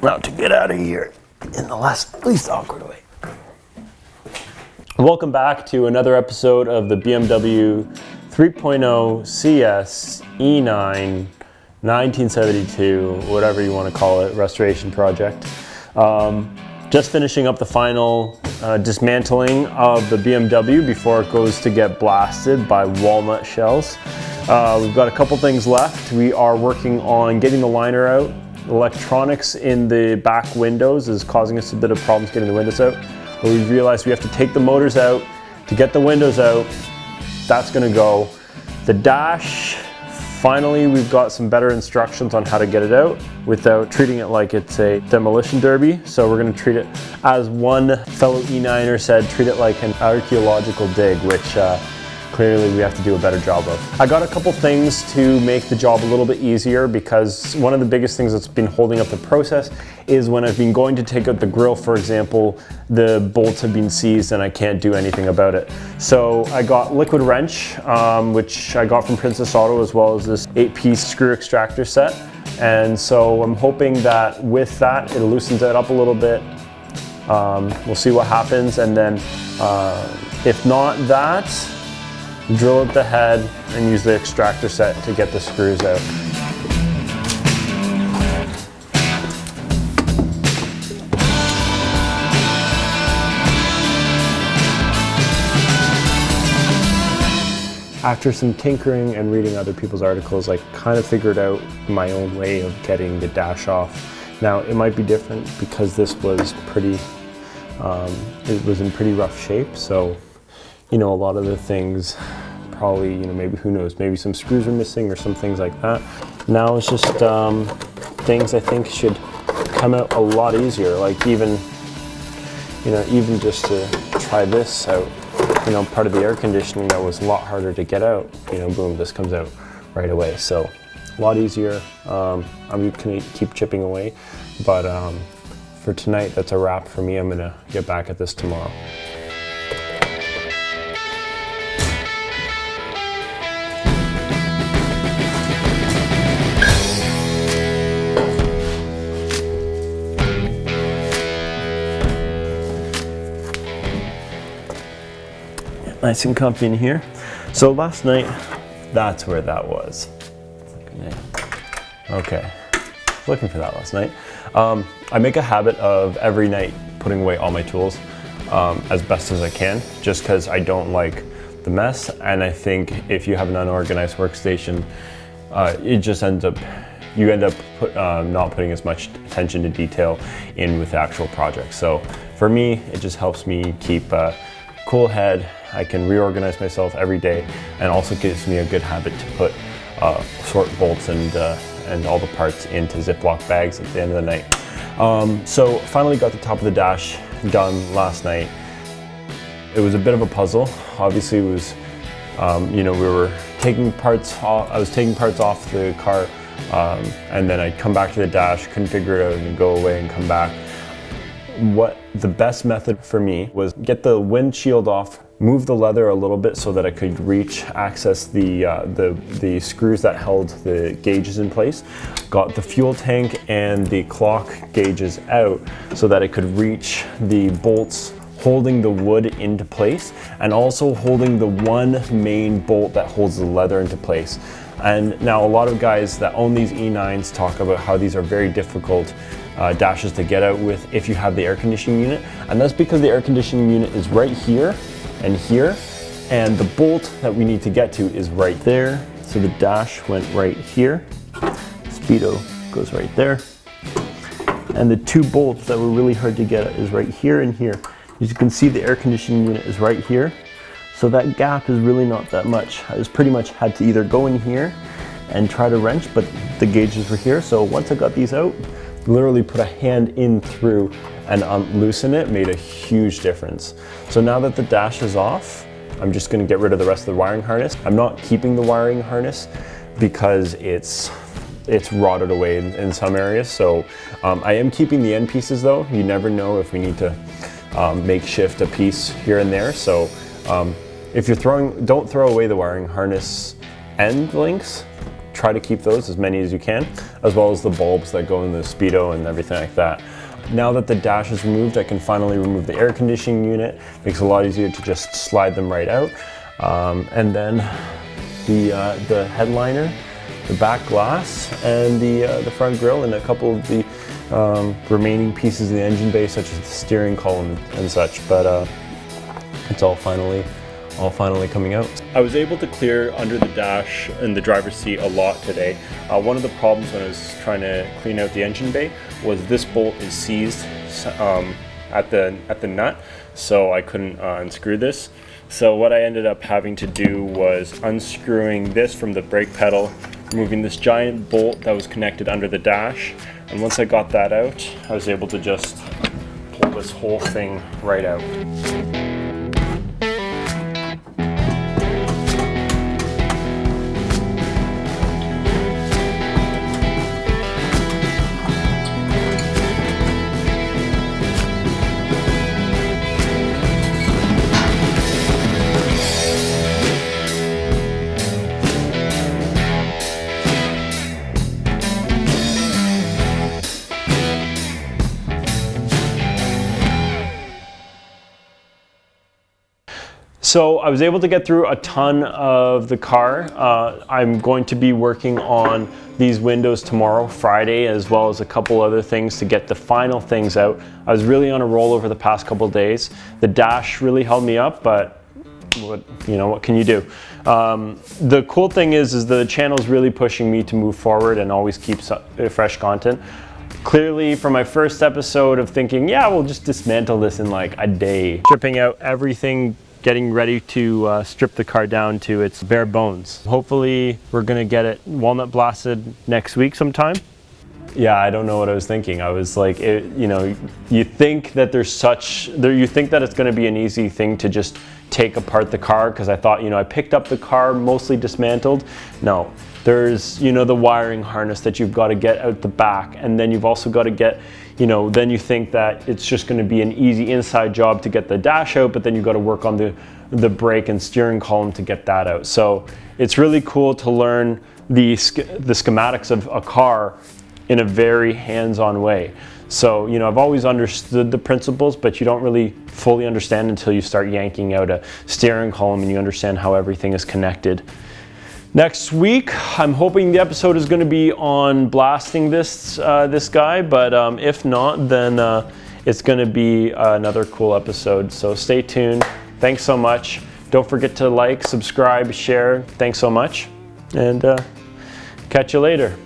Now to get out of here in the least awkward way. Welcome back to another episode of the BMW 3.0 CS E9 1972, whatever you want to call it, restoration project. Just finishing up the final dismantling of the BMW before it goes to get blasted by walnut shells. We've got a couple things left. We are working on getting the liner out. Electronics in the back windows is causing us a bit of problems getting the windows out. But we realized we have to take the motors out to get the windows out. That's gonna go. The dash, finally we've got some better instructions on how to get it out without treating it like it's a demolition derby. So we're gonna treat it, as one fellow E9er said, treat it like an archaeological dig, which clearly we have to do a better job of. I got a couple things to make the job a little bit easier, because one of the biggest things that's been holding up the process is when I've been going to take out the grille, for example, the bolts have been seized and I can't do anything about it. So I got liquid wrench, which I got from Princess Auto, as well as this 8-piece screw extractor set. And so I'm hoping that with that, it loosens it up a little bit. We'll see what happens. And then if not that, drill at the head and use the extractor set to get the screws out. After some tinkering and reading other people's articles, I kind of figured out my own way of getting the dash off. Now, it might be different because this was pretty, it was in pretty rough shape, so a lot of the things probably, maybe, who knows, maybe some screws are missing or some things like that. Now it's just things I think should come out a lot easier, like even just to try this out, part of the air conditioning that was a lot harder to get out, boom, this comes out right away. So a lot easier. I'm gonna keep chipping away, but for tonight, that's a wrap for me. I'm gonna get back at this tomorrow. Nice and comfy in here. So last night, that's where that was. Okay, looking for that last night. I make a habit of every night putting away all my tools as best as I can, just because I don't like the mess. And I think if you have an unorganized workstation, it just ends up, you end up not putting as much attention to detail in with the actual project. So for me, it just helps me keep a cool head. I can reorganize myself every day, and also gives me a good habit to put sort bolts and all the parts into Ziploc bags at the end of the night. So finally got the top of the dash done last night. It was a bit of a puzzle. Obviously it was, we were taking parts off, I was taking parts off the car, and then I'd come back to the dash, couldn't figure it out, and go away and come back. What the best method for me was get the windshield off, move the leather a little bit so that I could access the screws that held the gauges in place. Got the fuel tank and the clock gauges out so that I could reach the bolts holding the wood into place, and also holding the one main bolt that holds the leather into place. And now a lot of guys that own these E9s talk about how these are very difficult dashes to get out with if you have the air conditioning unit. And that's because the air conditioning unit is right here and here, and the bolt that we need to get to is right there. So the dash went right here, speedo goes right there, and the two bolts that were really hard to get at is right here and here. As you can see, the air conditioning unit is right here, so that gap is really not that much. I just pretty much had to either go in here and try to wrench, but the gauges were here. So once I got these out, literally put a hand in through and loosen it, made a huge difference. So now that the dash is off, I'm just gonna get rid of the rest of the wiring harness. I'm not keeping the wiring harness because it's rotted away in some areas. So I am keeping the end pieces though. You never know if we need to makeshift a piece here and there. So if you're don't throw away the wiring harness end links. try to keep those, as many as you can, as well as the bulbs that go in the speedo and everything like that. Now that the dash is removed, I can finally remove the air conditioning unit. Makes it a lot easier to just slide them right out. And then the headliner, the back glass, and the front grille, and a couple of the remaining pieces of the engine bay, such as the steering column and such. But it's all finally coming out. I was able to clear under the dash and the driver's seat a lot today. One of the problems when I was trying to clean out the engine bay was this bolt is seized at the nut, so I couldn't unscrew this. So what I ended up having to do was unscrewing this from the brake pedal, removing this giant bolt that was connected under the dash, and once I got that out, I was able to just pull this whole thing right out. So I was able to get through a ton of the car. I'm going to be working on these windows tomorrow, Friday, as well as a couple other things to get the final things out. I was really on a roll over the past couple of days. The dash really held me up, but what can you do? The cool thing is the channel's really pushing me to move forward and always keep fresh content. Clearly, from my first episode of thinking, yeah, we'll just dismantle this in like a day, stripping out everything, getting ready to strip the car down to its bare bones. Hopefully we're gonna get it walnut blasted next week sometime. Yeah, I don't know what I was thinking. I was like, you think that you think that it's gonna be an easy thing to just take apart the car, because I thought, I picked up the car mostly dismantled. No, there's, the wiring harness that you've got to get out the back, and then you've also got to get, then you think that it's just going to be an easy inside job to get the dash out, but then you've got to work on the brake and steering column to get that out. So it's really cool to learn the schematics of a car in a very hands-on way. So, I've always understood the principles, but you don't really fully understand until you start yanking out a steering column and you understand how everything is connected. Next week, I'm hoping the episode is going to be on blasting this guy, but if not, then it's going to be another cool episode. So stay tuned. Thanks so much. Don't forget to like, subscribe, share. Thanks so much, and catch you later.